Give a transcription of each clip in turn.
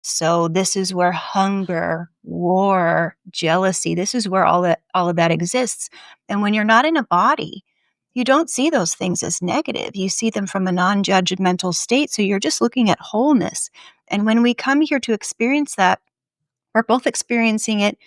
So this is where hunger, war, jealousy, this is where all of that exists. And when you're not in a body, you don't see those things as negative. You see them from a non-judgmental state. So you're just looking at wholeness. And when we come here to experience that, we're both experiencing it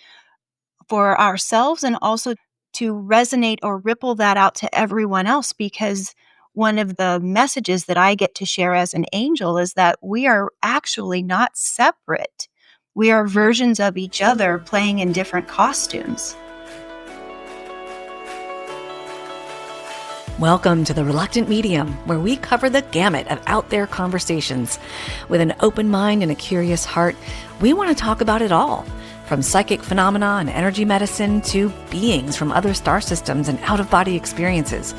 for ourselves and also to resonate or ripple that out to everyone else, because one of the messages that I get to share as an angel is that we are actually not separate. We are versions of each other playing in different costumes. Welcome to The Reluctant Medium, where we cover the gamut of out there conversations. With an open mind and a curious heart, we want to talk about it all. From psychic phenomena and energy medicine to beings from other star systems and out-of-body experiences.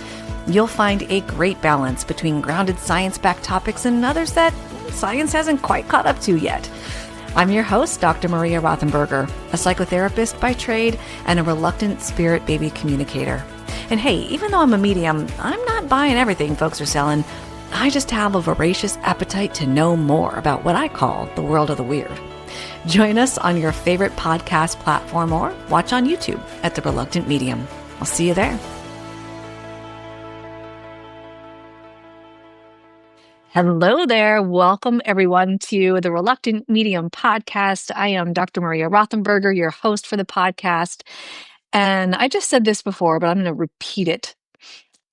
You'll find a great balance between grounded science-backed topics and others that science hasn't quite caught up to yet. I'm your host, Dr. Maria Rothenburger, a psychotherapist by trade and a reluctant spirit baby communicator. And hey, even though I'm a medium, I'm not buying everything folks are selling. I just have a voracious appetite to know more about what I call the world of the weird. Join us on your favorite podcast platform or watch on YouTube at The Reluctant Medium. I'll see you there. Hello there. Welcome everyone to the Reluctant Medium podcast. I am Dr. Maria Rothenburger, your host for the podcast. And I just said this before, but I'm going to repeat it.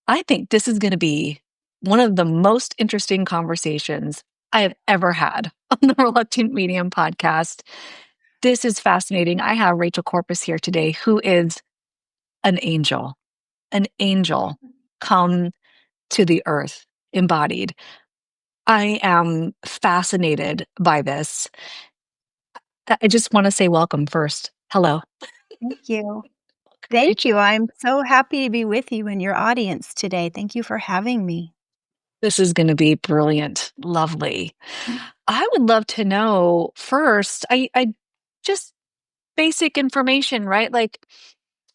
I think this is going to be one of the most interesting conversations I have ever had on the Reluctant Medium podcast. This is fascinating. I have Rachel Corpus here today, who is an angel come to the earth embodied. I am fascinated by this. I just want to say welcome first. Hello. Thank you. Thank you. I'm so happy to be with you and your audience today. Thank you for having me. This is going to be brilliant. Lovely. I would love to know first, I just basic information, right? Like,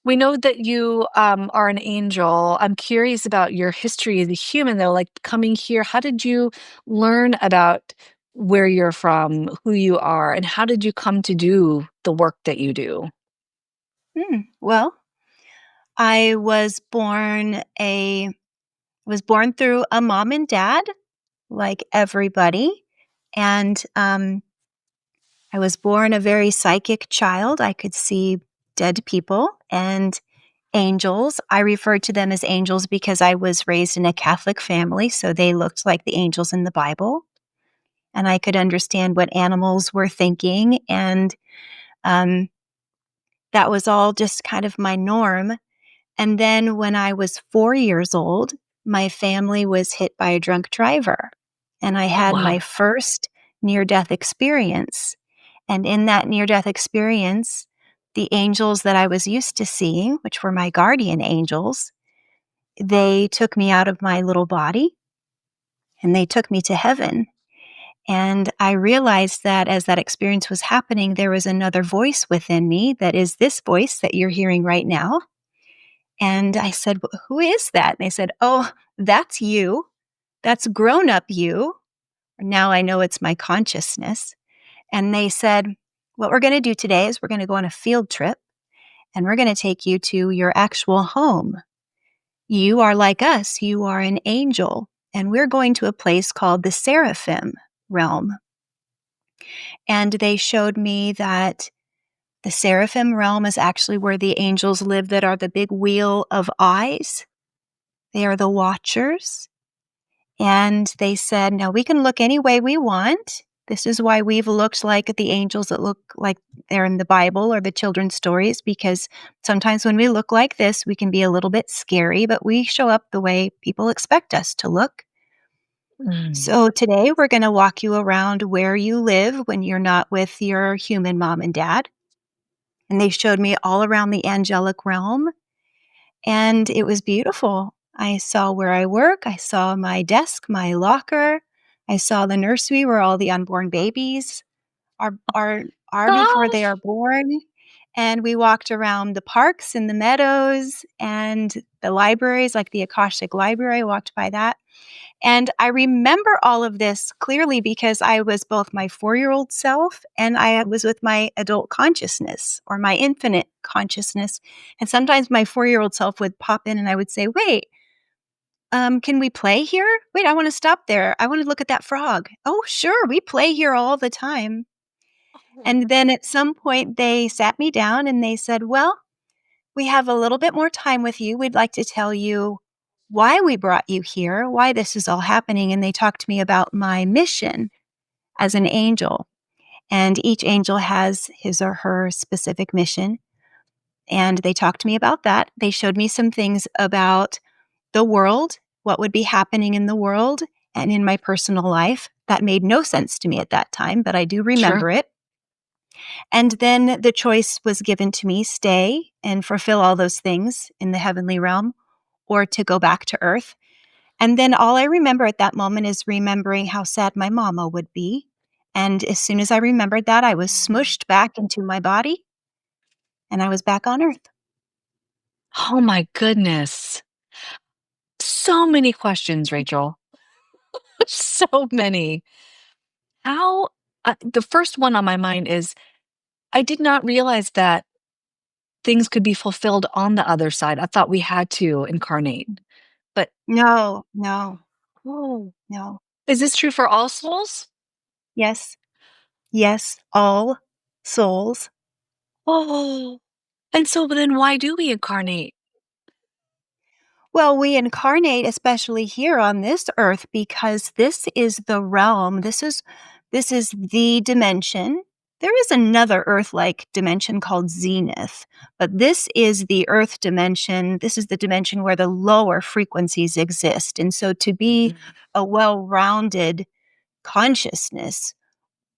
we know that you are an angel. I'm curious about your history as a human, though, like coming here. How did you learn about where you're from, who you are, and how did you come to do the work that you do? Well, I was born through a mom and dad, like everybody. And I was born a very psychic child. I could see dead people and angels. I refer to them as angels because I was raised in a Catholic family, so they looked like the angels in the Bible. And I could understand what animals were thinking. And that was all just kind of my norm. And then when I was 4 years old, my family was hit by a drunk driver. And I had my first near-death experience. And in that near-death experience, the angels that I was used to seeing, which were my guardian angels, they took me out of my little body and they took me to heaven. And I realized that as that experience was happening, there was another voice within me that is this voice that you're hearing right now. And I said, "Who is that?" And they said, "Oh, that's you. That's grown-up you." Now I know it's my consciousness. And they said, "What we're going to do today is we're going to go on a field trip, and we're going to take you to your actual home. You are like us. You are an angel, and we're going to a place called the Seraphim realm." And they showed me that the Seraphim realm is actually where the angels live that are the big wheel of eyes. They are the watchers. And they said, "Now we can look any way we want. This is why we've looked like the angels that look like they're in the Bible or the children's stories, because sometimes when we look like this, we can be a little bit scary, but we show up the way people expect us to look. So today we're going to walk you around where you live when you're not with your human mom and dad." And they showed me all around the angelic realm, and it was beautiful. I saw where I work. I saw my desk, my locker. I saw the nursery where all the unborn babies are before they are born. And we walked around the parks and the meadows and the libraries, like the Akashic Library. I walked by that. And I remember all of this clearly because I was both my 4-year-old self and I was with my adult consciousness or my infinite consciousness. And sometimes my 4-year-old self would pop in and I would say, wait, can we play here? Wait, I want to stop there. I want to look at that frog. Oh, sure. We play here all the time. And then at some point they sat me down and they said, well, we have a little bit more time with you. We'd like to tell you why we brought you here, why this is all happening. And they talked to me about my mission as an angel. And each angel has his or her specific mission. And they talked to me about that. They showed me some things about the world, what would be happening in the world and in my personal life. That made no sense to me at that time, but I do Sure. remember it. And then the choice was given to me, stay and fulfill all those things in the heavenly realm or to go back to earth. And then all I remember at that moment is remembering how sad my mama would be. And as soon as I remembered that, I was smushed back into my body and I was back on earth. Oh my goodness. So many questions, Rachel. So many. How, the first one on my mind is I did not realize that things could be fulfilled on the other side. I thought we had to incarnate. But, No, no, oh, no. is this true for all souls? Yes, yes, all souls. Oh, and so then why do we incarnate? Well, we incarnate, especially here on this earth, because this is the realm. This is the dimension. There is another Earth-like dimension called Zenith, but this is the Earth dimension. This is the dimension where the lower frequencies exist. And so to be Mhm. a well-rounded consciousness,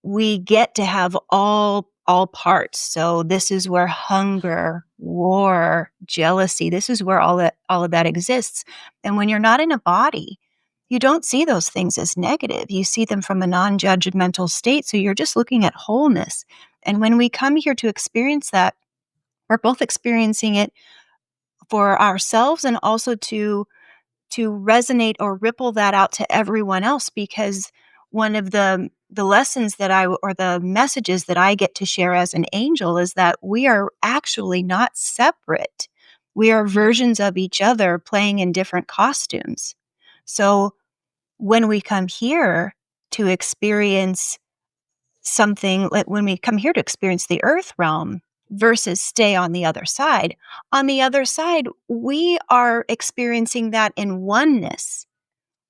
we get to have all parts. So this is where hunger, war, jealousy, this is where all of that exists. And when you're not in a body, you don't see those things as negative. You see them from a non-judgmental state. So you're just looking at wholeness. And when we come here to experience that, we're both experiencing it for ourselves and also to resonate or ripple that out to everyone else, because one of the lessons that or the messages that I get to share as an angel is that we are actually not separate. We are versions of each other playing in different costumes. So when we come here to experience something, like when we come here to experience the earth realm versus stay on the other side, we are experiencing that in oneness.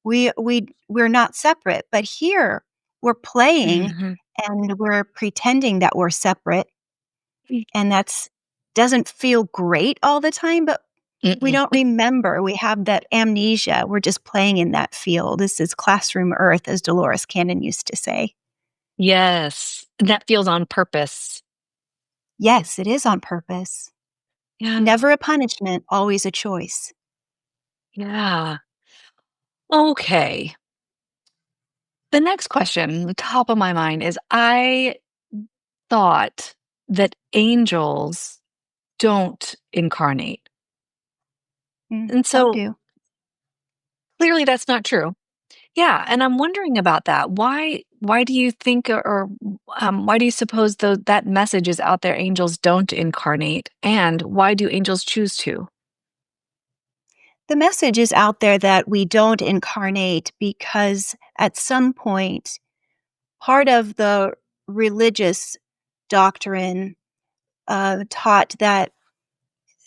We're not separate, but here we're playing Mhm. and we're pretending that we're separate, and that's doesn't feel great all the time, but we Mm-mm. don't remember. We have that amnesia. We're just playing in that field. This is classroom earth, as Dolores Cannon used to say. Yes, that feels on purpose. Yes, it is on purpose. Yeah, Never a punishment, always a choice. yeah. Okay. The next question, the top of my mind is I thought that angels don't incarnate. And Some so do. clearly that's not true. Yeah, and I'm wondering about that. Why do you think or why do you suppose that message is out there angels don't incarnate and why do angels choose to? The message is out there that we don't incarnate because at some point, part of the religious doctrine taught that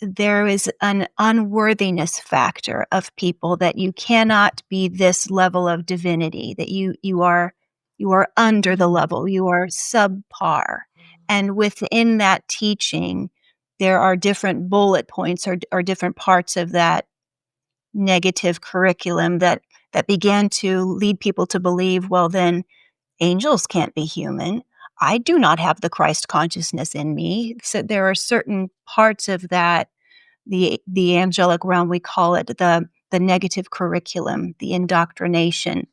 there is an unworthiness factor of people, that you cannot be this level of divinity, that you are under the Mm. level, you are subpar. And within that teaching, there are different bullet points or different parts of that negative curriculum that began to lead people to believe, well, then angels can't be human. I do not have the Christ consciousness in me. So there are certain parts of that, the angelic realm, we call it the negative curriculum, the indoctrination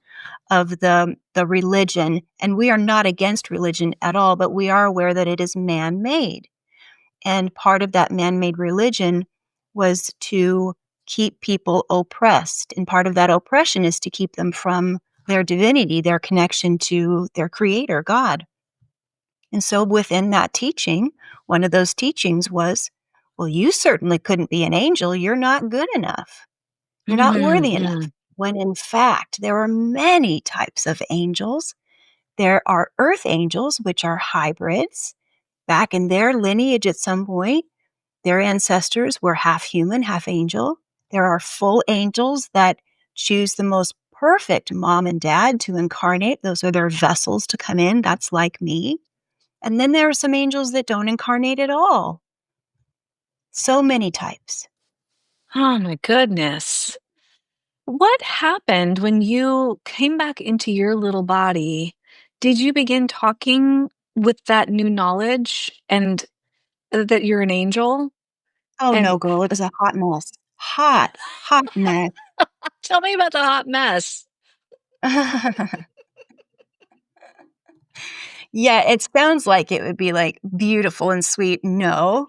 of the religion. And we are not against religion at all, but we are aware that it is man-made. And part of that man-made religion was to keep people oppressed. And part of that oppression is to keep them from their divinity, their connection to their creator, God. And so within that teaching, one of those teachings was, well, you certainly couldn't be an angel. You're not good enough. You're not worthy enough. When in fact, there are many types of angels. There are earth angels, which are hybrids. Back in their lineage at some point, their ancestors were half human, half angel. There are full angels that choose the most perfect mom and dad to incarnate. Those are their vessels to come in. That's like me. And then there are some angels that don't incarnate at all. So many types. Oh my goodness. What happened when you came back into your little body? Did you begin talking with that new knowledge and that you're an angel? Oh, And no, girl, it was a hot mess. Hot mess. tell me about the hot mess. Yeah, it sounds like it would be, like, beautiful and sweet. No.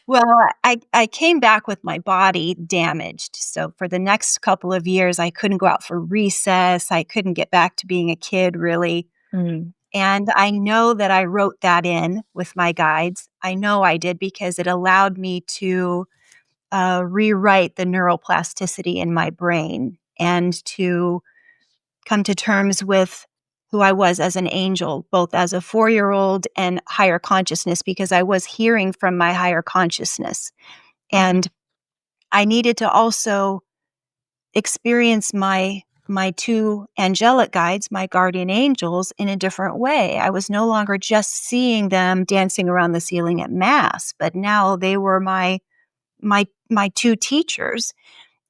Well, I came back with my body damaged, so for the next couple of years, I couldn't go out for recess, I couldn't get back to being a kid, really, Mm. and I know that I wrote that in with my guides. I know I did because it allowed me to, rewrite the neuroplasticity in my brain and to come to terms with who I was as an angel, both as a 4-year-old and higher consciousness, because I was hearing from my higher consciousness. And I needed to also experience my two angelic guides, my guardian angels, in a different way. I was no longer just seeing them dancing around the ceiling at mass, but now they were my two teachers.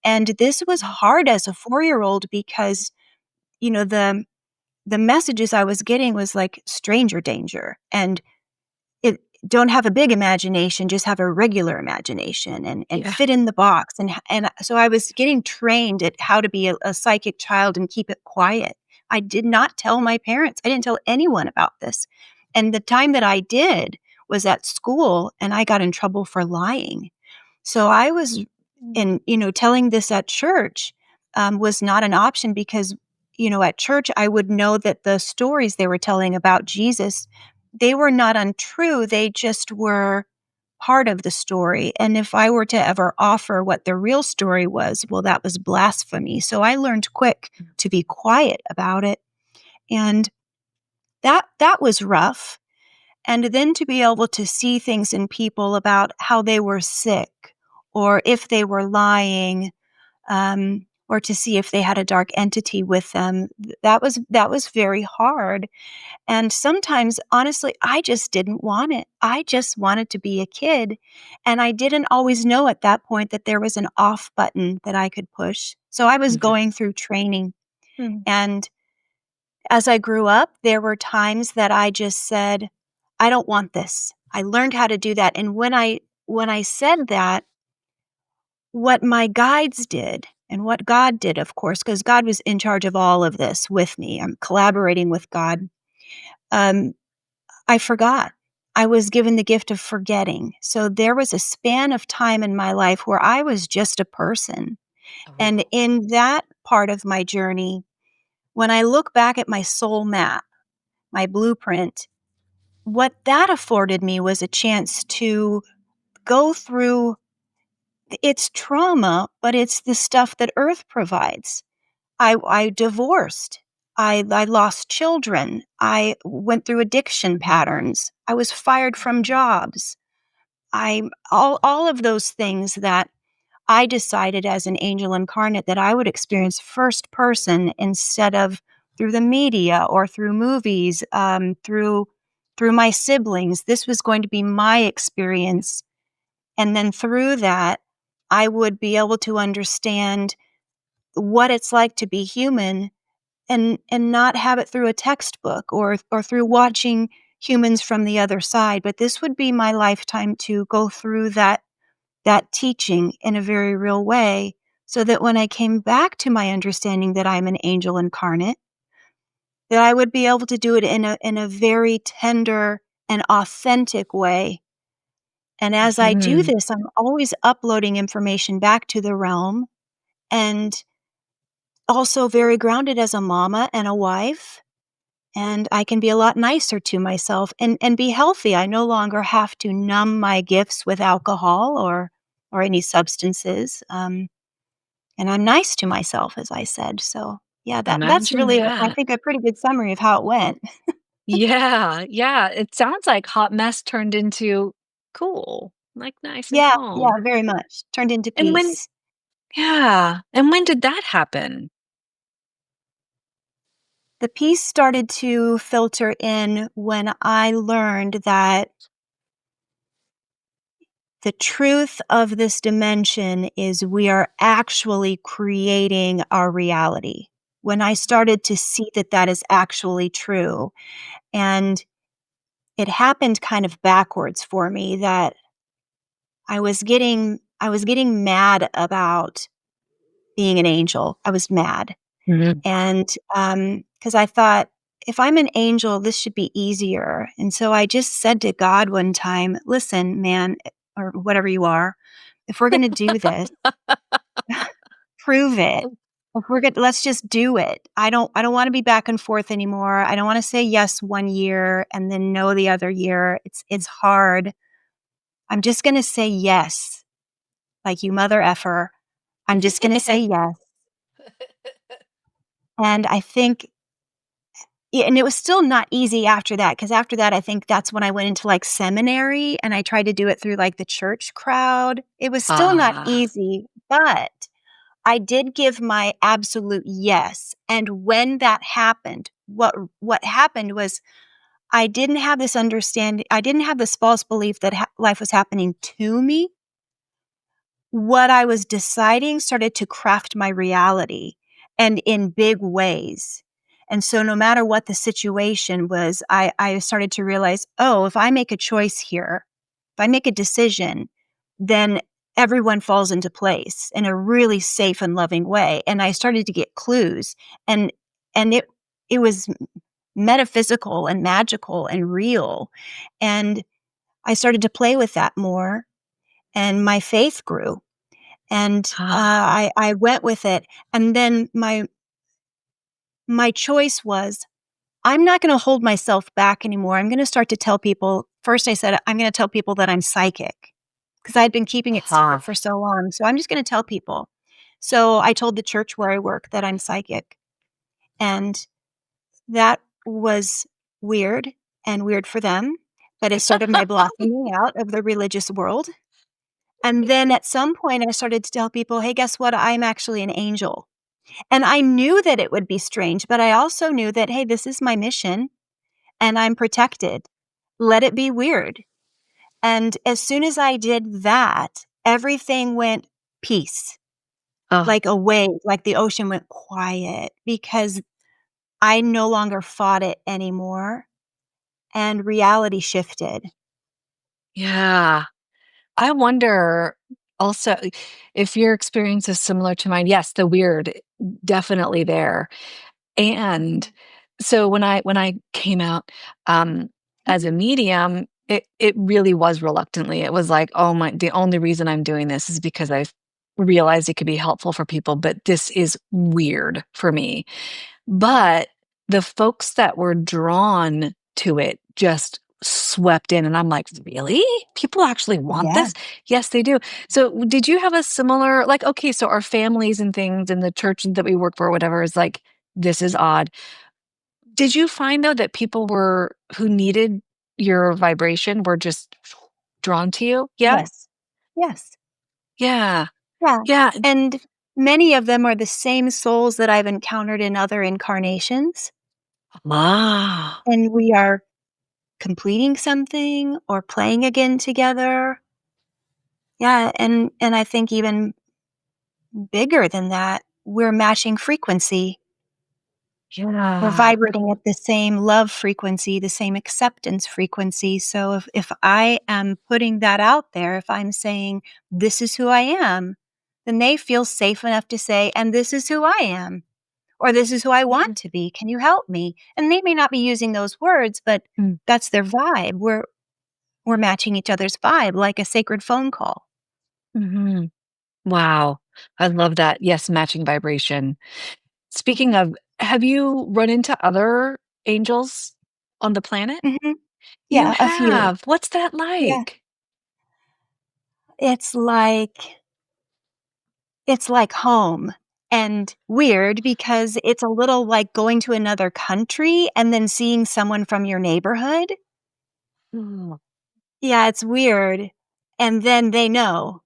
And this was hard as a 4-year-old because, you know, the messages I was getting was like stranger danger and it don't have a big imagination, just have a regular imagination and Yeah. fit in the box. And so I was getting trained at how to be a psychic child and keep it quiet. I did not tell my parents. I didn't tell anyone about this. And the time that I did was at school and I got in trouble for lying. So I was telling this at church was not an option because, at church, I would know that the stories they were telling about Jesus, they were not untrue. They just were part of the story. And if I were to ever offer what the real story was, well, that was blasphemy. So I learned quick to be quiet about it. And that was rough. And then to be able to see things in people about how they were sick or if they were lying, or to see if they had a dark entity with them, that was very hard. And sometimes, honestly, I just didn't want it. I just wanted to be a kid. And I didn't always know at that point that there was an off button that I could push. So I was going through training. And as I grew up, there were times that I just said, I don't want this. I learned how to do that. And when I said that, what my guides did and what God did, of course, because God was in charge of all of this with me. I'm collaborating with God. Um, I forgot. I was given the gift of forgetting. So there was a span of time in my life where I was just a person. And in that part of my journey, when I look back at my soul map, my blueprint, what that afforded me was a chance to go through it's trauma, but it's the stuff that Earth provides. I divorced. I lost children. I went through addiction patterns. I was fired from jobs. I all of those things that I decided as an angel incarnate that I would experience first person instead of through the media or through movies, through my siblings. This was going to be my experience, and then through that, I would be able to understand what it's like to be human and not have it through a textbook or through watching humans from the other side. But this would be my lifetime to go through that teaching in a very real way so that when I came back to my understanding that I'm an angel incarnate, that I would be able to do it in a very tender and authentic way And as I do this, I'm always uploading information back to the realm, and also very grounded as a mama and a wife. And I can be a lot nicer to myself and be healthy. I no longer have to numb my gifts with alcohol or any substances. And I'm nice to myself, as I said. So yeah, that's Imagine really, I that. think, a pretty good summary of how it went. Yeah, yeah, it sounds like hot mess turned into cool, like, nice and Yeah, yeah, calm. very much. Turned into And when peace. Yeah, and when did that happen? The peace started to filter in when I learned that the truth of this dimension is we are actually creating our reality. When I started to see that that is actually true, and it happened kind of backwards for me, that I was getting mad about being an angel. I was mad. Mhm. And, because I thought, if I'm an angel, this should be easier. And so I just said to God one time, "Listen, man, or whatever you are, if we're gonna do this, prove it. If we're gonna let's just do it. I don't wanna be back and forth anymore. I don't wanna say yes one year and then no the other year. It's hard. I'm just gonna say yes, like you mother effer. I'm just gonna say yes." And I think, yeah, and it was still not easy after that, because after that, I think that's when I went into, like, seminary, and I tried to do it through, like, the church crowd. It was still not Ah, easy, but I did give my absolute yes, and when that happened, what happened was I didn't have this false belief that life was happening to me. What I was deciding started to craft my reality, and in big ways. And so no matter what the situation was, I started to realize, oh, if I make a choice here, if I make a decision, then everyone falls into place in a really safe and loving way. And I started to get clues, and and it was metaphysical and magical and real. And I started to play with that more, and my faith grew, and ah, I went with it. And then my choice was, I'm not gonna hold myself back anymore. I'm gonna start to tell people. First, I said, I'm gonna tell people that I'm psychic, because 'cause I'd been keeping it secret ah. for so long, so I'm just gonna tell people. So, I told the church where I work that I'm psychic, and that was weird, and weird for them, but it started my blossoming out of the religious world. And then at some point, I started to tell people, "Hey, guess what? I'm actually an angel." And I knew that it would be strange, but I also knew that, hey, this is my mission and I'm protected. Let it be weird. And as soon as I did that, everything went peace, Oh, like a wave, like the ocean went quiet, because I no longer fought it anymore and reality shifted. yeah. I wonder also if your experience is similar to mine. Yes, the weird, definitely there. And so when I came out, as a medium, it really was reluctantly. It was like, "Oh my, the only reason I'm doing this is because I've realized it could be helpful for people, but this is weird for me." But the folks that were drawn to it just swept in, and I'm like, "Really? People actually want Yeah. this?" Yes, they do. So, did you have a similar, like, okay, so our families and things and the church that we work for or whatever is like, "This is odd." Did you find, though, that people were who needed your vibration were just drawn to you? Yeah? Yes. Yes. Yeah. Yeah. Yeah. And many of them are the same souls that I've encountered in other incarnations. Ah. And we are completing something or playing again together. Yeah, and I think even bigger than that, we're matching frequency. We're Yeah. vibrating at the same love frequency, the same acceptance frequency. So if I am putting that out there, if I'm saying, this is who I am, then they feel safe enough to say, and this is who I am, or this is who I Yeah. want to be. Can you help me? And they may not be using those words, but Mm. that's their vibe. we're matching each other's vibe like a sacred phone call. Mhm. Wow. I love that. Yes, matching vibration. Speaking of, have you run into other angels on the planet? Hmm. You Yeah, a few. have. What's that Yeah. like? It's like it's like home, and weird because it's a little like going to another country and then seeing someone from your neighborhood. Mm. Yeah, it's weird. And then they know.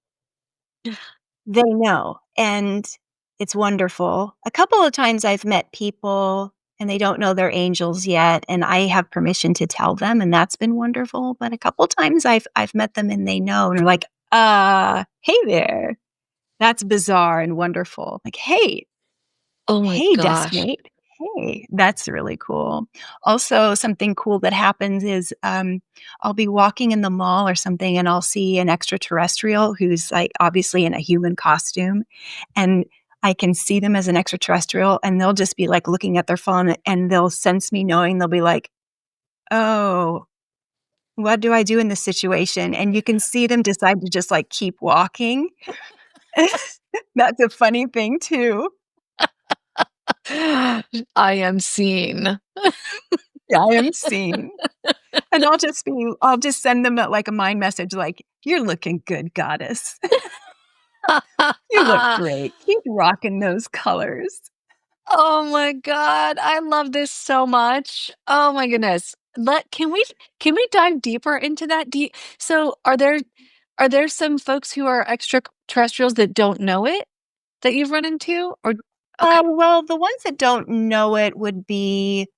They know, and it's wonderful. A couple of times I've met people and they don't know they're angels yet, and I have permission to tell them, and that's been wonderful, but a couple times I've met them and they know, and they're like, hey there." That's bizarre and wonderful. Like, "Hey, Oh my hey, gosh. deskmate. Hey." That's really cool. Also, something cool that happens is, I'll be walking in the mall or something, and I'll see an extraterrestrial who's, like, obviously in a human costume, and I can see them as an extraterrestrial, and they'll just be, like, looking at their phone, and they'll sense me knowing, they'll be like, "Oh, what do I do in this situation?" And you can see them decide to just, like, keep walking. That's a funny thing too. I am seen. Yeah, I am seen. And I'll just send them like a mind message like, "You're looking good, goddess. You look great. Keep rocking those colors." Oh my god, I love this so much. Oh my goodness. Can we dive deeper into that? So are there some folks who are extraterrestrials that don't know it that you've run into? Or okay. Well, the ones that don't know it would be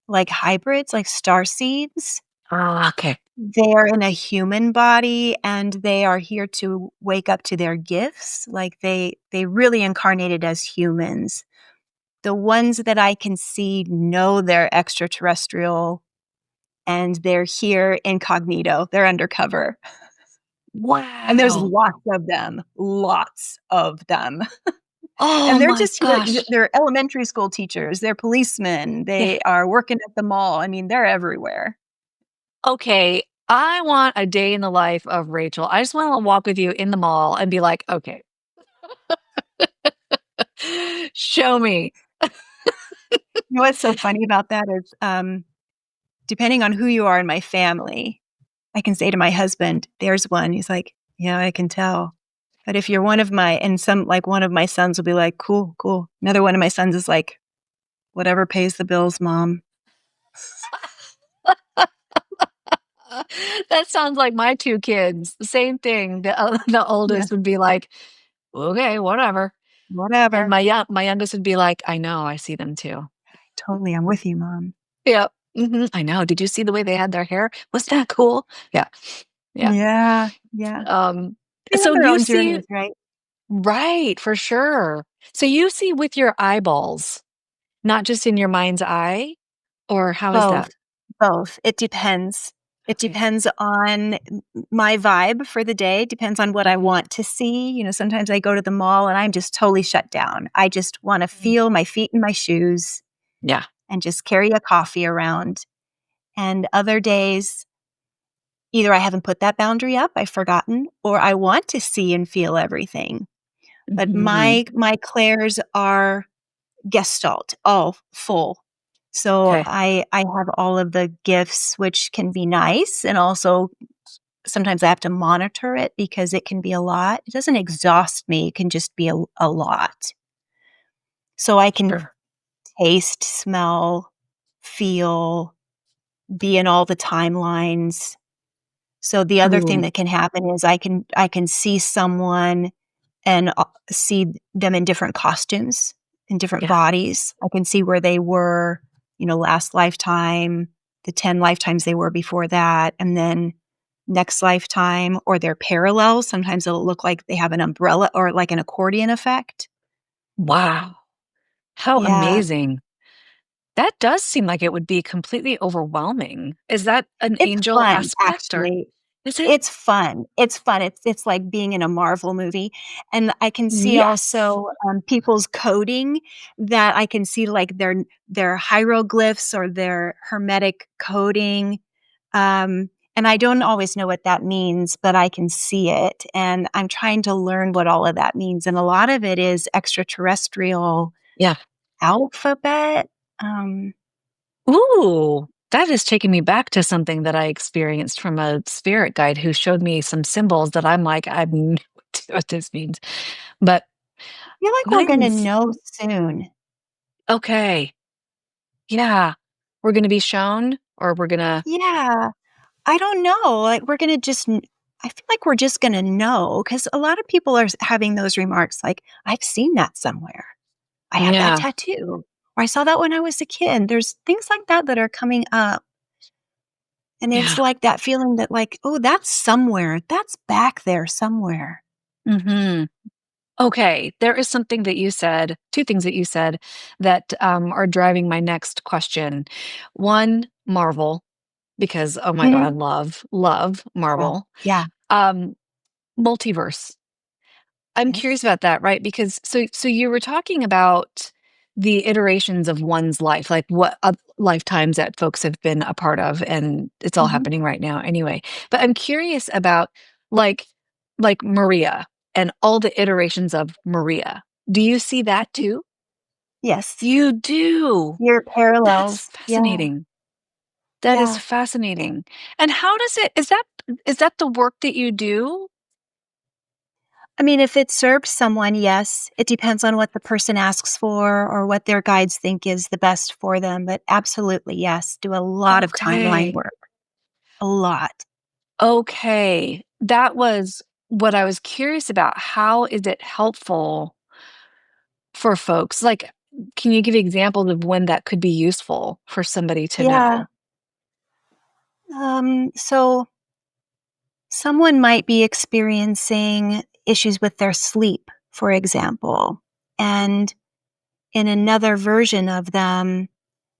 like hybrids, like star seeds. Ah, okay. They're in a human body and they are here to wake up to their gifts. Like they really incarnated as humans. The ones that I can see know they're extraterrestrial and they're here incognito. They're undercover. And there's Wow. lots of them, lots of them. Oh And they're my just here gosh. they're elementary school teachers, they're policemen, Yeah. they are working at the mall. I mean, they're everywhere. Okay. I want a day in the life of Rachel. I just want to walk with you in the mall and be like, okay, show me. You know what's so funny about that is, depending on who you are in my family, I can say to my husband, "There's one." He's like, "Yeah, I can tell." But if you're one of my and some like, one of my sons will be like, "Cool, cool." Another one of my sons is like, "Whatever pays the bills, mom." That sounds like my 2 kids. The same thing. The Yeah, oldest would be like, "Okay, whatever." And whatever. my youngest would be like, "I know, I see them too." Totally, I'm with you, mom. Yep. Mhm. I know. Did you see the way they had their hair? Was that cool? Yeah. Yeah. Yeah, yeah. Um, They have so their you own see. journeys, right? Right, for sure. So you see with your eyeballs, not just in your mind's eye? Or how is Both, that? both. It depends. It Okay. depends on my vibe for the day, depends on what I Mhm. want to see. You know, sometimes I go to the mall and I'm just totally shut down. I just wanna Mm. feel my feet in my shoes Yeah. and just carry a coffee around. And other days, either I haven't put that boundary up, I've forgotten, or I want to see and feel everything. But Mhm. my clairs are gestalt, all full. So 'Kay. I have all of the gifts, which can be nice, and also sometimes I have to monitor it because it can be a lot. It doesn't exhaust me, it can just be a lot. So I can Sure. taste, smell, feel, be in all the timelines. So the other thing Ooh, that can happen is I can see someone and, see them in different costumes, in different yeah. bodies. I can see where they were, you know, last lifetime, the 10 lifetimes they were before that, and then next lifetime, or their parallels. Sometimes it'll look like they have an umbrella or like an accordion effect. Wow. How Yeah. amazing. That does seem like it would be completely overwhelming. Is that an It's angel fun, aspect, or actually. is it? It's fun. It's fun. It's like being in a Marvel movie, and I can see Yes. also, people's coding that I can see, like, their hieroglyphs or their hermetic coding, And I don't always know what that means, but I can see it. And I'm trying to learn what all of that means. And a lot of it is extraterrestrial Yeah. alphabet. Um, Ooh, that is taking me back to something that I experienced from a spirit guide who showed me some symbols that I'm like, I have no idea what this means. But I feel like we're going to mine's know soon. okay. Yeah. We're going to be shown or we're going to, Yeah. I don't know. Like, we're going to I feel like we're just going to know because a lot of people are having those remarks like, I've seen that somewhere. I have that yeah. tattoo. Or I saw that when I was a kid. There's things like that that are coming up. And it's Yeah. like that feeling that, like, oh, that's somewhere. That's back there somewhere. Hmm. Okay. There is something that you said, two things that you said that are driving my next question. One, Marvel, because oh my Mhm. God, love Yeah. Marvel. Yeah. Um, Multiverse. I'm curious Yes. about that, right? Because so you were talking about the iterations of one's life, like what lifetimes that folks have been a part of, and it's all Mhm. happening right now anyway. But I'm curious about like like Maria and all the iterations of Maria. Do you see that Mhm. too? Yes. You do. Your That's parallels. Yeah. fascinating. That is Yeah. fascinating. And how does it is that the work that you do? I mean, if it serves someone, yes. It depends on what the person asks for or what their guides think is the best for them. But absolutely, yes. Do a lot of timeline Okay. work. A lot. Okay. That was what I was curious about. How is it helpful for folks? Like, can you give examples of when that could be useful for somebody to Yeah. know? So someone might be experiencing issues with their sleep, for example. And in another version of them,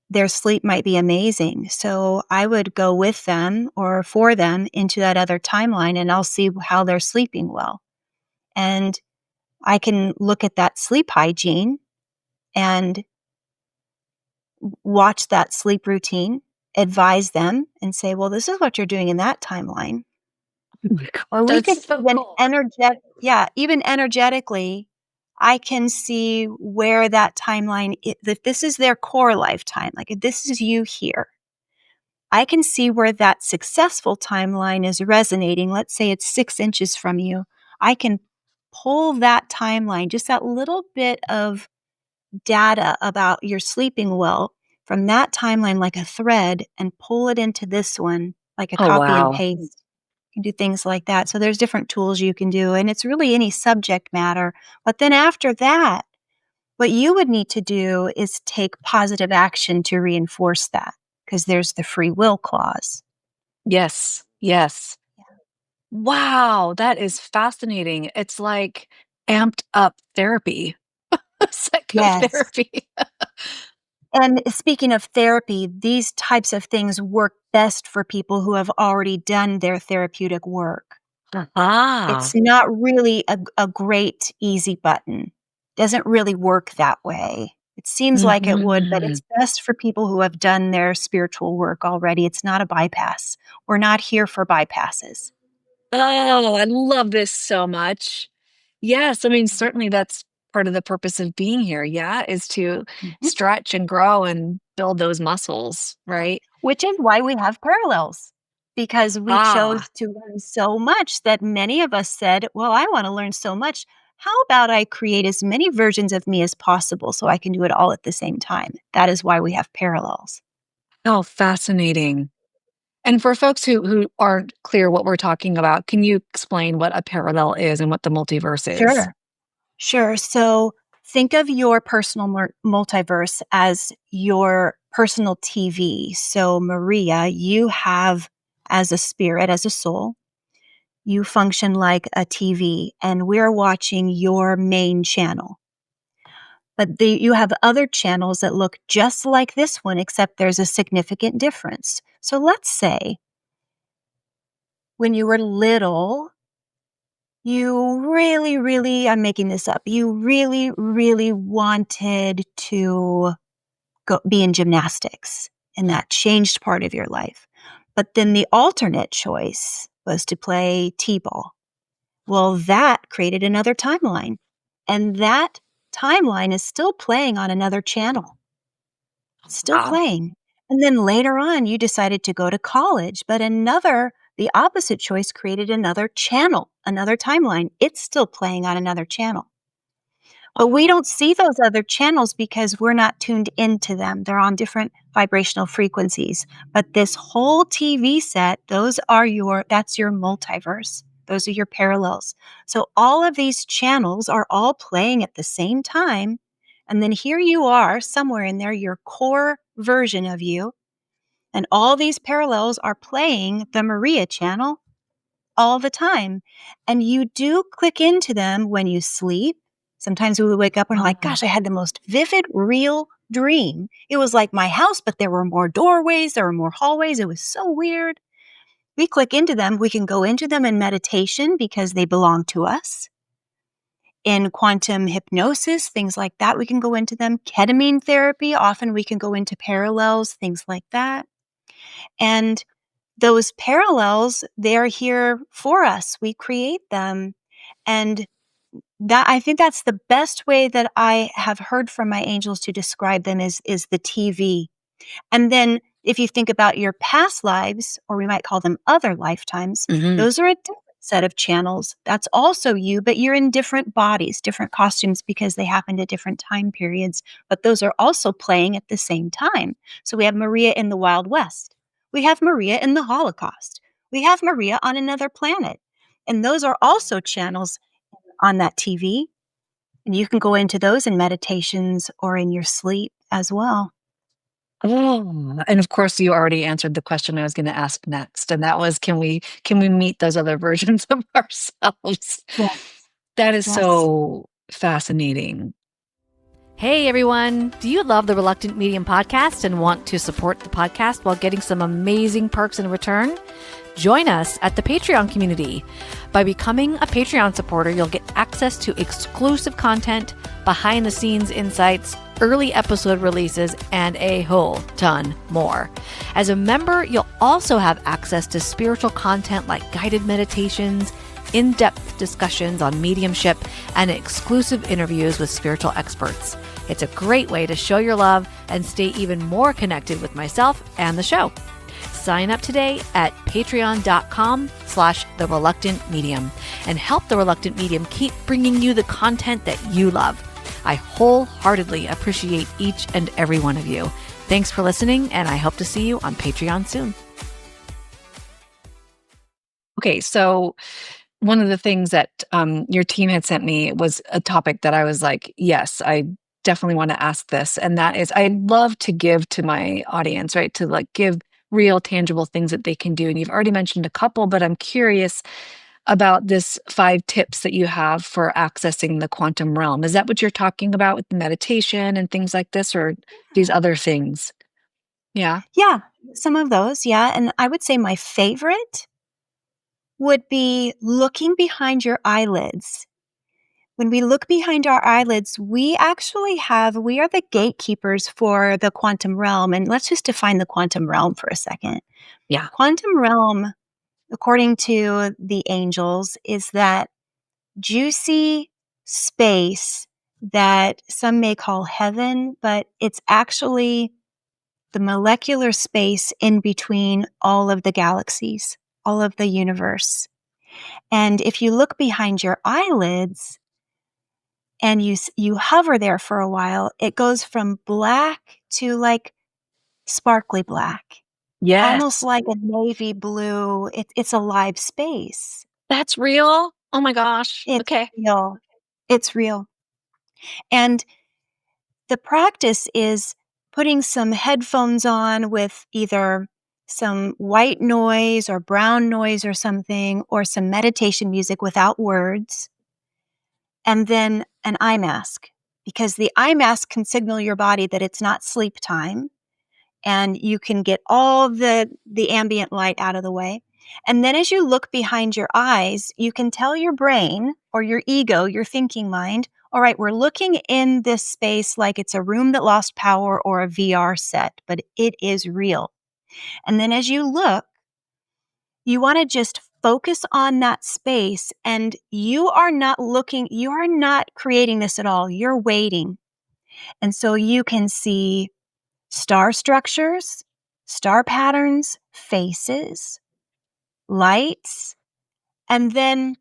their sleep might be amazing. So I would go with them or for them into that other timeline and I'll see how they're sleeping well. And I can look at that sleep hygiene and watch that sleep routine, advise them and say, well, this is what you're doing in that timeline. Oh my God, Or we could that's so even cool. even energetically, I can see where that timeline if this is their core lifetime, like if this is you here, I can see where that successful timeline is resonating. Let's say it's 6 inches from you. I can pull that timeline, just that little bit of data about your sleeping well from that timeline like a thread and pull it into this one like a Oh, copy and wow. paste. You can do things like that. So there's different tools you can do, and it's really any subject matter. But then after that, what you would need to do is take positive action to reinforce that because there's the free will clause. Yes. Yes. Wow. That is fascinating. It's like amped up therapy, Yes. psychotherapy. And speaking of therapy, these types of things work best for people who have already done their therapeutic work. Ah. It's not really a great easy button. Doesn't really work that way. It seems like it would, but Mhm. it's best for people who have done their spiritual work already. It's not a bypass. We're not here for bypasses. Oh, I love this so much. Yes, I mean, certainly that's part of the purpose of being here, yeah, is to Mhm. stretch and grow and build those muscles, right? Which is why we have parallels, because we Ah, chose to learn so much that many of us said, well, I want to learn so much. How about I create as many versions of me as possible so I can do it all at the same time? That is why we have parallels. oh, fascinating. And for folks who aren't clear what we're talking about, can you explain what a parallel is and what the multiverse is? Sure. Sure. So think of your personal multiverse as your personal TV. So, Maria, you have, as a spirit, as a soul, you function like a TV, and we're watching your main channel. But you have other channels that look just like this one, except there's a significant difference. So, let's say when you were little, you really, really, I'm making this up, you really, really wanted to be in gymnastics, and that changed part of your life. But then the alternate choice was to play T-ball. Well, that created another timeline. And that timeline is still playing on another channel. Still Wow. playing. And then later on, you decided to go to college, but the opposite choice created another channel, another timeline. It's still playing on another channel. But we don't see those other channels because we're not tuned into them. They're on different vibrational frequencies. But this whole TV set, that's your multiverse. Those are your parallels. So all of these channels are all playing at the same time. And then here you are, somewhere in there, your core version of you. And all these parallels are playing the Maria channel all the time. And you do click into them when you sleep. Sometimes we would wake up and we're like, gosh, I had the most vivid, real dream. It was like my house, but there were more doorways, there were more hallways. It was so weird. We click into them. We can go into them in meditation because they belong to us. In quantum hypnosis, things like that, we can go into them. Ketamine therapy, often we can go into parallels, things like that. And those parallels, they're here for us. We create them. And I think that's the best way that I have heard from my angels to describe them is the TV. And then if you think about your past lives, or we might call them other lifetimes, those are a different set of channels. That's also you, but you're in different bodies, different costumes because they happened at different time periods. But those are also playing at the same time. So we have Maria in the Wild West. We have Maria in the Holocaust. We have Maria on another planet. And those are also channels on that TV. And you can go into those in meditations or in your sleep as well. Oh, and of course, you already answered the question I was going to ask next, and that was, can we meet those other versions of ourselves? Yes. That is Yes. so fascinating. Hey everyone, do you love the Reluctant Medium podcast and want to support the podcast while getting some amazing perks in return? Join us at the Patreon community. By becoming a Patreon supporter, you'll get access to exclusive content, behind the scenes insights, early episode releases, and a whole ton more. As a member, you'll also have access to spiritual content like guided meditations, in-depth discussions on mediumship, and exclusive interviews with spiritual experts. It's a great way to show your love and stay even more connected with myself and the show. Sign up today at patreon.com/thereluctantmedium and help the Reluctant Medium keep bringing you the content that you love. I wholeheartedly appreciate each and every one of you. Thanks for listening, and I hope to see you on Patreon soon. Okay, so one of the things that your team had sent me was a topic that I was like, yes, I definitely want to ask this. And that is, I love to give to my audience, right? To like give real tangible things that they can do. And you've already mentioned a couple, but I'm curious about this 5 tips that you have for accessing the quantum realm. Is that what you're talking about with the meditation and things like this, or these other things? Yeah. Yeah, some of those. Yeah. And I would say my favorite would be looking behind your eyelids. When we look behind our eyelids, we are the gatekeepers for the quantum realm. And let's just define the quantum realm for a second. Yeah. Quantum realm, according to the angels, is that juicy space that some may call heaven, but it's actually the molecular space in between all of the galaxies, all of the universe. And if you look behind your eyelids and you hover there for a while, it goes from black to like sparkly black. Yes. Almost like a navy blue. It's a live space. That's real? Oh my gosh. It's Okay. real. It's real. And the practice is putting some headphones on with either some white noise or brown noise or something, or some meditation music without words, and then an eye mask, because the eye mask can signal your body that it's not sleep time, and you can get all the ambient light out of the way. And then as you look behind your eyes, you can tell your brain or your ego, your thinking mind, all right, we're looking in this space like it's a room that lost power or a VR set, but it is real. And then as you look, You want to just focus on that space, and you are not creating this at all. You're waiting. And so you can see star structures, star patterns, faces, lights, and then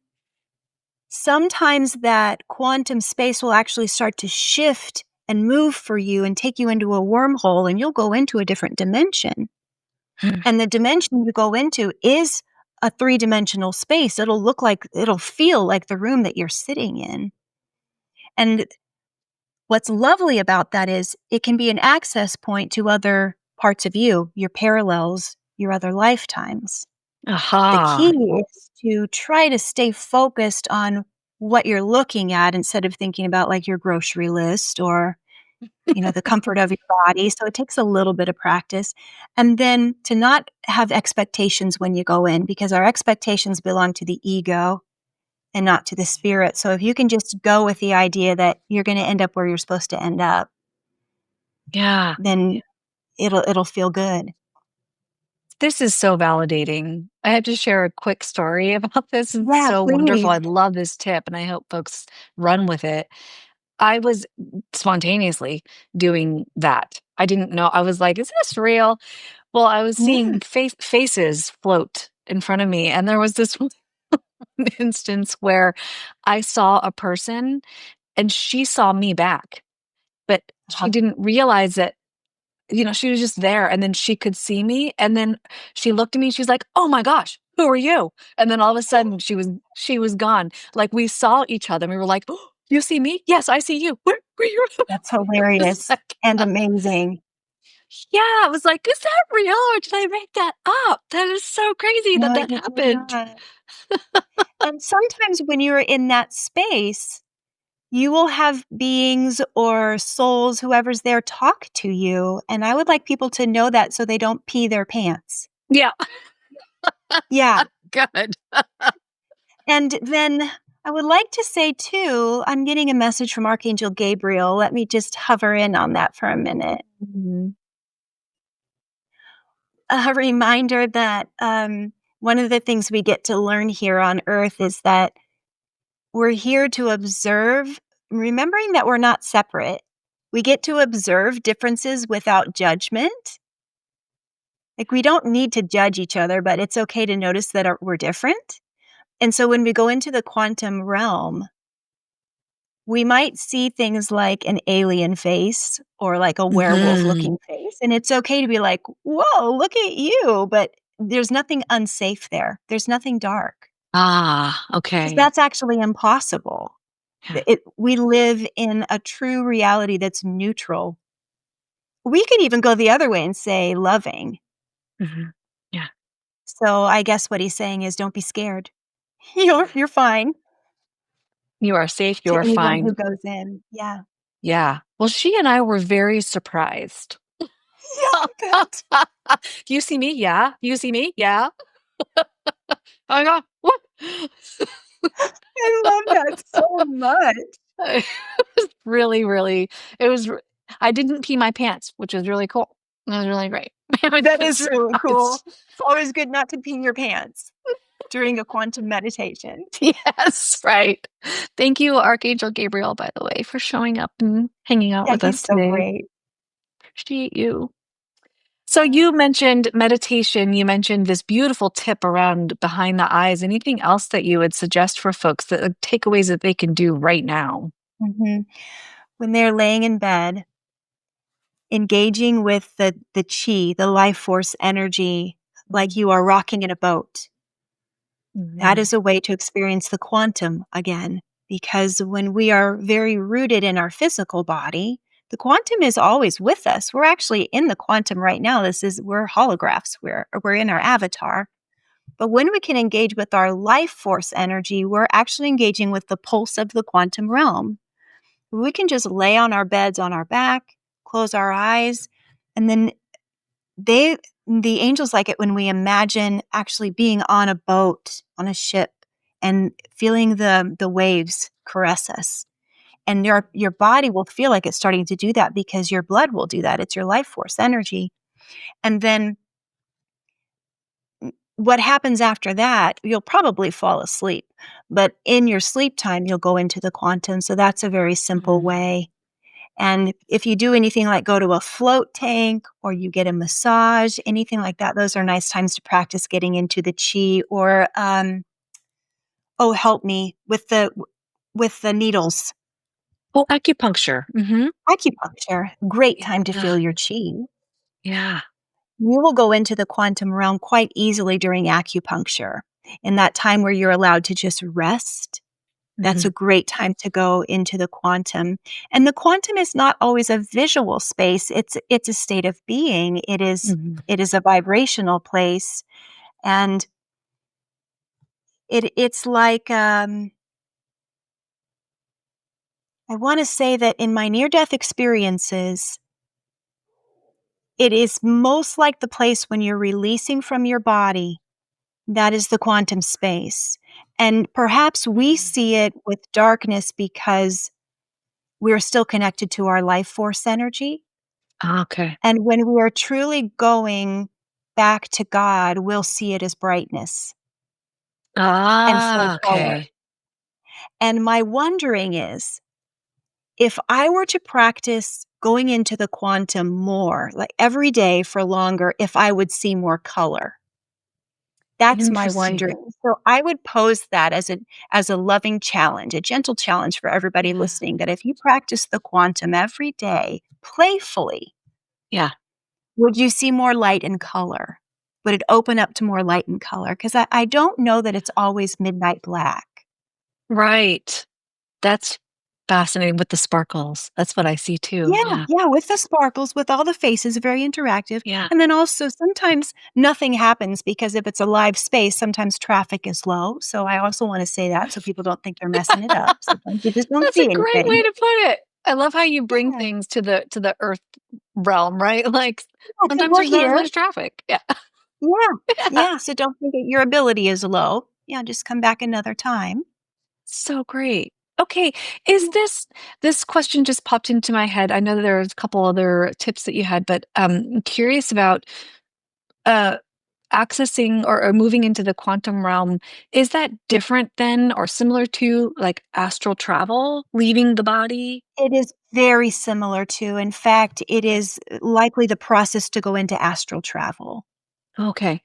sometimes that quantum space will actually start to shift and move for you and take you into a wormhole, and you'll go into a different dimension. And the dimension you go into is a 3-dimensional space. It'll feel like the room that you're sitting in. And what's lovely about that is it can be an access point to other parts of you, your parallels, your other lifetimes. The key Aha. is to try to stay focused on what you're looking at instead of thinking about like your grocery list or, the comfort of your body. So it takes a little bit of practice. And then to not have expectations when you go in, because our expectations belong to the ego and not to the spirit. So if you can just go with the idea that you're going to end up where you're supposed to end up, Yeah. then it'll feel good. This is so validating. I have to share a quick story about this. It's Yeah, so wonderful. please. I love this tip and I hope folks run with it. I was spontaneously doing that. I didn't know. I was like, is this real? Well, I was Yeah. seeing faces float in front of me. And there was this one instance where I saw a person and she saw me back, but she Uh-huh. didn't realize that, she was just there and then she could see me. And then she looked at me, she's like, oh my gosh, who are you? And then all of a sudden she was gone. Like we saw each other and we were like, oh, you see me? Yes, I see you. Where are you? That's It was hilarious like, and amazing. yeah, it was like, is that real or did I make that up? That is so crazy that No, that you did happened. not. And sometimes when you're in that space, you will have beings or souls, whoever's there, talk to you. And I would like people to know that so they don't pee their pants. Yeah, Yeah. good. And then I would like to say, too, I'm getting a message from Archangel Gabriel. Let me just hover in on that for a minute. Mhm. A reminder that one of the things we get to learn here on Earth is that we're here to observe, remembering that we're not separate. We get to observe differences without judgment. Like, we don't need to judge each other, but it's okay to notice that we're different. And so when we go into the quantum realm, we might see things like an alien face or like a werewolf Mhm. looking face. And it's okay to be like, whoa, look at you. But there's nothing unsafe there. There's nothing dark. Ah, Because okay. that's actually impossible. Yeah. We live in a true reality that's neutral. We could even go the other way and say loving. Mhm. Yeah. So I guess what he's saying is don't be scared. You're fine You are safe, you to are anyone who fine. goes in. Yeah. Yeah. Well, she and I were very surprised. Yeah, I bet. You see me? Yeah. You see me? Yeah. I go, what? I love that so much. It was really, really, it was, I didn't pee my pants, which was really cool. It was really great. It was That a is really cool. surprise. It's always good not to pee your pants during a quantum meditation. Yes, right. Thank you, Archangel Gabriel, by the way, for showing up and hanging out Yeah, with he's us so today. great. Appreciate you. So you mentioned meditation. You mentioned this beautiful tip around behind the eyes. Anything else that you would suggest for folks that like, takeaways that they can do right now? Mhm. When they're laying in bed, engaging with the chi, the life force energy, like Mhm. you are rocking in a boat. That Mhm. is a way to experience the quantum again, because when we are very rooted in our physical body, the quantum is always with us. We're actually in the quantum right now. We're holographs. We're in our avatar. But when we can engage with our life force energy, we're actually engaging with the pulse of the quantum realm. We can just lay on our beds on our back, close our eyes, and then they the angels like it when we imagine actually being on a boat, on a ship, and feeling the waves caress us. And your body will feel like it's starting to do that because your blood will do that. It's your life force energy. And then what happens after that, you'll probably fall asleep, but in your sleep time, you'll go into the quantum, so that's a very simple Mhm. way. And if you do anything like go to a float tank or you get a massage, anything like that, those are nice times to practice getting into the chi or, oh, help me with the needles. Oh, acupuncture. Acupuncture, great time to Yeah. feel your chi. Yeah. You will go into the quantum realm quite easily during acupuncture. In that time where you're allowed to just rest, that's Mhm. a great time to go into the quantum. And the quantum is not always a visual space. It's a state of being. Mhm. It is a vibrational place. And it's like I want to say that in my near-death experiences, it is most like the place when you're releasing from your body. That is the quantum space. And perhaps we Mm. see it with darkness because we're still connected to our life force energy. Ah, okay. And when we are truly going back to God, we'll see it as brightness and full Ah, color. okay. And my wondering is, if I were to practice going into the quantum more, like every day for longer, if I would see more color. That's my Interesting. wondering. So I would pose that as a loving challenge, a gentle challenge for everybody Yeah. listening, that if you practice the quantum every day playfully, Yeah. would you see more light and color? Would it open up to more light and color? Because I don't know that it's always midnight black. Right. That's fascinating with the sparkles. That's what I see too. Yeah, Yeah. yeah, with the sparkles, with all the faces, very interactive. Yeah. And then also sometimes nothing happens because if it's a live space, sometimes traffic is low. So I also want to say that so people don't think they're messing it up. Sometimes you just don't That's a see great anything. way to put it. I love how you bring Yeah. things to the earth realm, right? Like Yeah, 'cause sometimes we're there's not as here. much traffic. Yeah. Yeah. Yeah. Yeah, so don't think that your ability is low. Yeah, just come back another time. So great. Okay, is Yeah. this question just popped into my head. I know there's a couple other tips that you had, but I'm curious about uh accessing or moving into the quantum realm. Is that different than or similar to like astral travel, leaving the body? It is very similar to, in fact, it Okay. is likely the process to go into astral travel. Okay.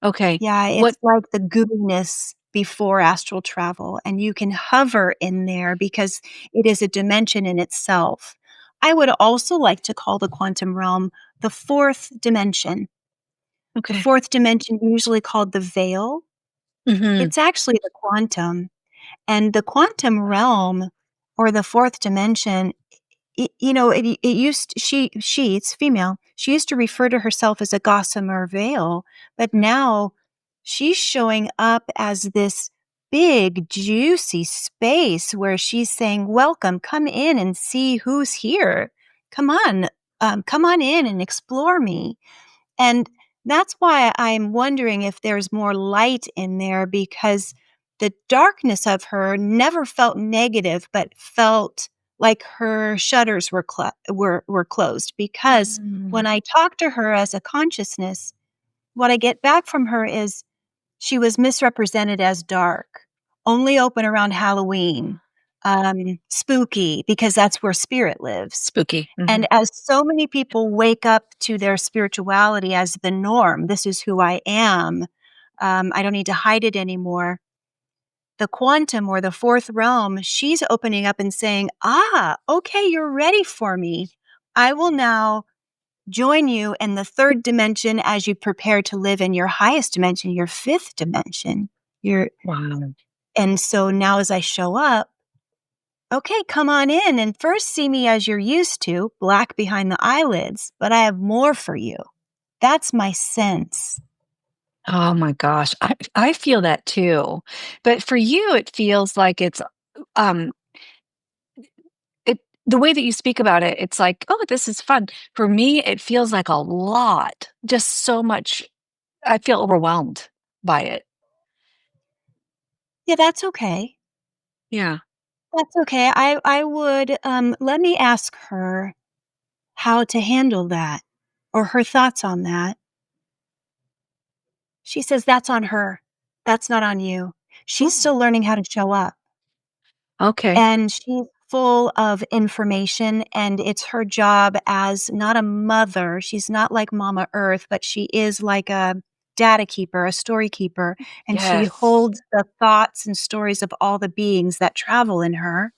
Okay. Yeah, What it's like the gooiness before astral travel, and you can hover in there because it is a dimension in itself. I would also like to call the quantum realm the fourth dimension. The okay. fourth dimension, usually called the veil, Mhm. it's actually the quantum, and the quantum realm or the fourth dimension, it used it's female. She used to refer to herself as a gossamer veil, but now she's showing up as this big, juicy space where she's saying, "Welcome, come in and see who's here. Come on in and explore me." And that's why I'm wondering if there's more light in there because the darkness of her never felt negative, but felt like her shutters were closed. Because when Mm. I talk to her as a consciousness, what I get back from her is she was misrepresented as dark, only open around Halloween, spooky, because that's where spirit lives. Spooky. And Mhm. as so many people wake up to their spirituality as the norm, this is who I am, I don't need to hide it anymore. The quantum or the fourth realm, she's opening up and saying, okay, you're ready for me. I will now join you in the third dimension as you prepare to live in your highest dimension, your fifth dimension. Your Wow. and so now as I show up, okay, come on in and first see me as you're used to, black behind the eyelids, but I have more for you. That's my sense. Oh my gosh. I feel that too. But for you, it feels like it's um it the way that you speak about it, it's like, oh, this is fun. For me, it feels like a lot. Just so much. I feel overwhelmed by it. Yeah, that's okay. Yeah. That's okay. I would let me ask her how to handle that or her thoughts on that. She says, "That's on her. That's not on you. She's Oh, still learning how to show up." okay. And she's full of information, and it's her job as not a mother, she's not like Mama Earth, but she is like a data keeper, a story keeper, and she Yes. holds the thoughts and stories of all the beings that travel in her.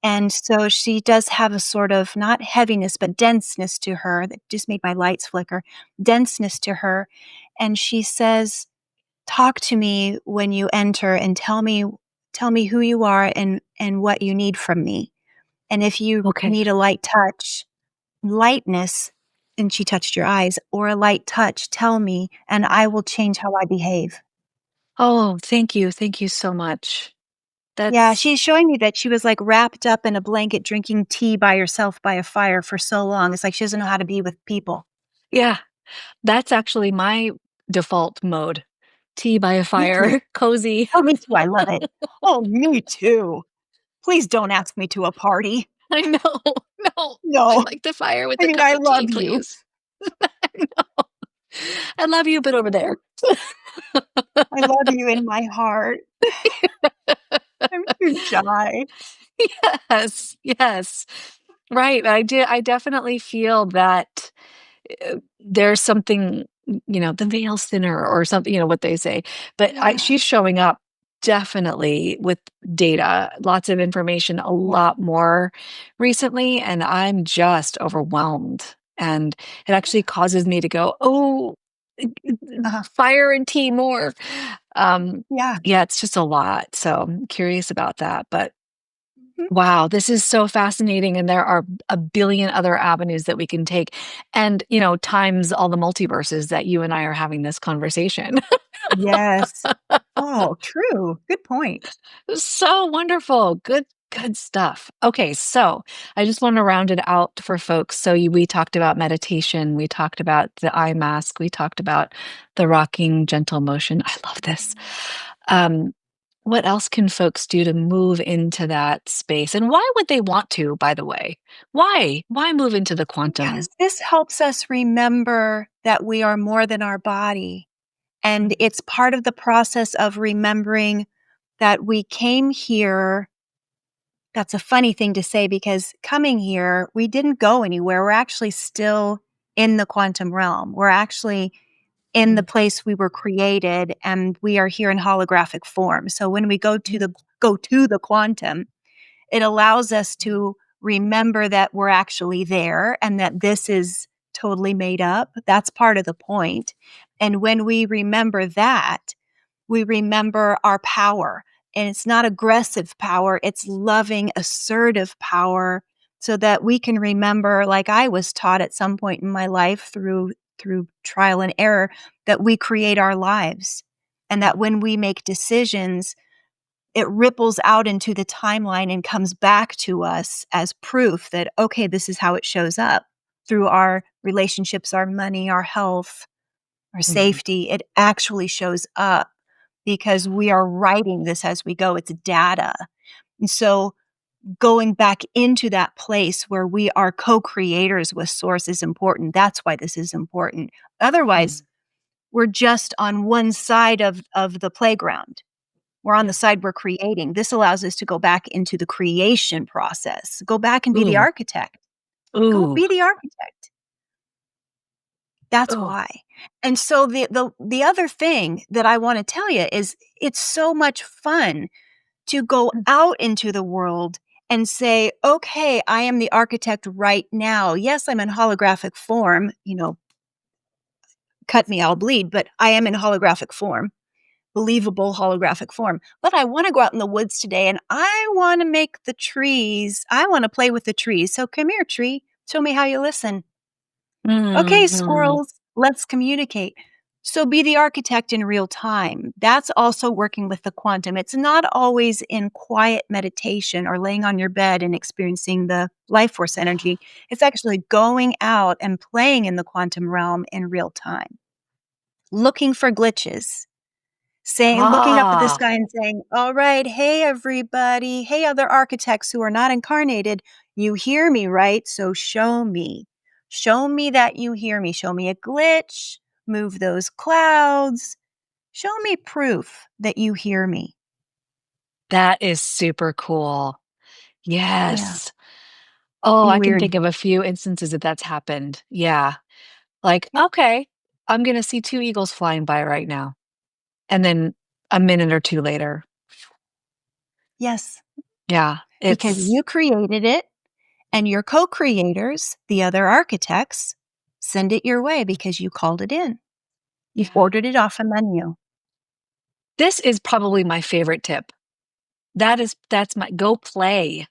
And so she does have a sort of not heaviness, but denseness to her that just made my lights flicker, denseness to her. And she says, "Talk to me when you enter and tell me who you are and what you need from me. And if you Okay. need a light touch, lightness," and she touched your eyes, "or a light touch, tell me, and I will change how I behave." Oh, thank you. Thank you so much. Yeah, That's she's showing me that she was, like, wrapped up in a blanket drinking tea by herself by a fire for so long. It's like she doesn't know how to be with people. yeah, that's actually my default mode. Tea by a Me too. fire, cozy. Oh, me too, I love it. Oh, me too. Please don't ask me to a party. I know. No, I No. like the fire with I a mean, cup I of tea, love you. please. I know. I love you, but over there. I love you in my heart. I'm too shy. Yes, yes. Right, I definitely feel that, there's something, the veil's thinner or something, what they say, but I Yeah, she's showing up definitely with data, lots of information, a yeah. lot more recently, and I'm just overwhelmed, and it actually causes me to go, "Oh, Uh-huh. fire and tea more." Um, Yeah. yeah, it's just a lot, so I'm curious about that, but Mhm. wow, this is so fascinating, and there are a billion other avenues that we can take, and, times all the multiverses that you and I are having this conversation. Yes. Oh, true. Good point. So wonderful. Good stuff. Okay, so I just want to round it out for folks. So we talked about meditation, we talked about the eye mask, we talked about the rocking gentle motion. I love this. Um, what else can folks do to move into that space? And why would they want to, by the way? Why? Why move into the quantum? Because this helps us remember that we are more than our body, and Mm, it's part of the process of remembering that we came here. That's a funny thing to say because coming here, we didn't go anywhere. We're actually still in the quantum realm. We're actually in the mm, place we were created, and we are here in holographic form. So when we go to the quantum, it allows us mm, to remember that we're actually there and that this is totally made up. That's part of the point. And when we remember that, we remember our power. And it's not aggressive power, it's loving, assertive power so that we can remember, like I was taught at some point in my life through trial and error, that we create our lives. And that when we make decisions, it ripples out into the timeline and comes back to us as proof that, okay, this is how it shows up through our relationships, our money, our health, our mm, safety. It actually shows up because we are writing this as we go. It's data. And so going back into that place where we are co-creators with source is important. That's why this is important. Otherwise, mm. we're just on one side of the playground. We're on the Yeah. side we're creating. This allows us to go back into the creation process. Go back and be the Ooh, architect. Go ooh, be the architect. That's oh. why. And so the other thing that I wanna tell you is it's so much fun to go Mm, out into the world and say, "Okay, I am the architect right now. Yes, I'm in holographic form, cut me, I'll bleed, but I am in holographic form, believable holographic form. But I wanna go out in the woods today and I wanna play with the trees. So come here, tree. Show me how you listen. Okay, mhm. squirrels, let's communicate." So be the architect in real time. That's also working with the quantum. It's not always in quiet meditation or laying on your bed and experiencing the life force energy. It's actually going out and playing in the quantum realm in real time, looking for glitches, looking up at the Ah, sky and saying, "All right, hey everybody, hey other architects who are not incarnated, you hear me, right? So show me. Show me that you hear me. Show me a glitch. move those clouds. Show me proof that you hear me. That is super cool. Yeah. Yes. Oh, Be I can weird. think of a few instances that that's happened. Yeah. Like, Yeah. okay, I'm gonna see 2 eagles flying by right now. And then a minute or 2 later, Yes. yeah, Because it's you created it and your co-creators, the other architects, send it your way because you called it in. You've yeah. ordered it off a menu. This is probably my favorite tip. That's my go play.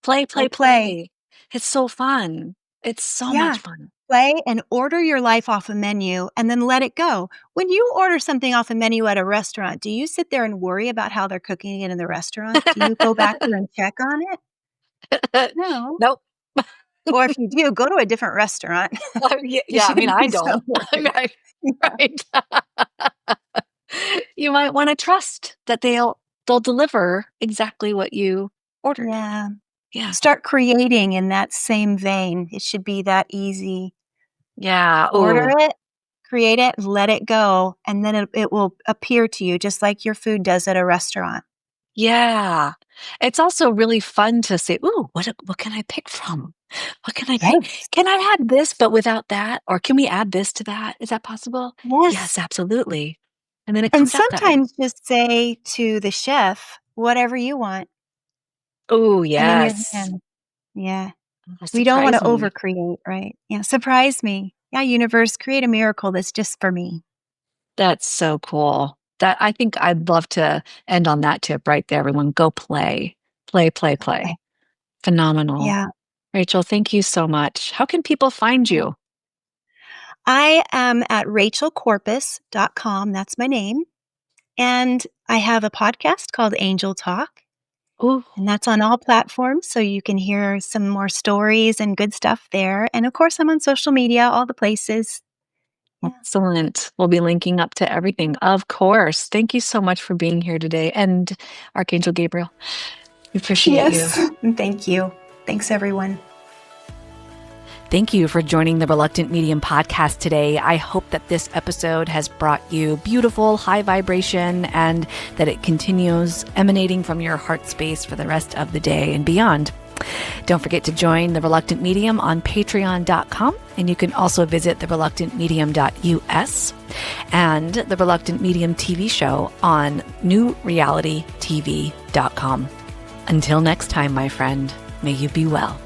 Play, Go play, play. play. It's so fun. It's so Yeah. much fun. Play and order your life off a menu and then let it go. When you order something off a menu at a restaurant, do you sit there and worry about how they're cooking it in the restaurant? Do you go back there and check on it? No. Nope. Or if you do, go to a different restaurant. Yeah, You yeah, I mean, shouldn't I be so don't. worried. Right, Yeah. right. You might wanna trust that they'll deliver exactly what you ordered. Yeah. Yeah. Start creating in that same vein. It should be that easy. Yeah, Order ooh, it, create it, let it go, and then it will appear to you just like your food does at a restaurant. yeah. It's also really fun to say, "Ooh, what can I pick from? What can I pick? Yes. Can I add this, but without that? Or can we add this to that? Is that possible?" Yes. "Yes, absolutely." And then it And comes out that way. sometimes just say to the chef, "Whatever you want," Oh, and in your yes. hand. Yeah. We don't wanna Surprise me. overcreate, right? Yeah, surprise me. Yeah, universe, create a miracle that's just for me. That's so cool. That I think I'd love to end on that tip right there, everyone. Go play. Play, play, Okay. play. Phenomenal. Yeah. Rachel, thank you so much. How can people find Yeah. you? I am at rachelcorpus.com, that's my name, and I have a podcast called Angel Talk, Ooh, and that's on all platforms, so you can hear some more stories and good stuff there, and of course, I'm on social media, all the places. Yeah. excellent. We'll be linking up to everything, of course. Thank you so much for being here today. And Archangel Gabriel, we appreciate you. Yes, and thank you. Thanks, everyone. Thank you for joining the Reluctant Medium podcast today. I hope that this episode has brought you beautiful, high vibration and that it continues emanating from your heart space for the rest of the day and beyond. Don't forget to join The Reluctant Medium on patreon.com, and you can also visit thereluctantmedium.us and the Reluctant Medium TV show on newrealitytv.com. Until next time, my friend, may you be well.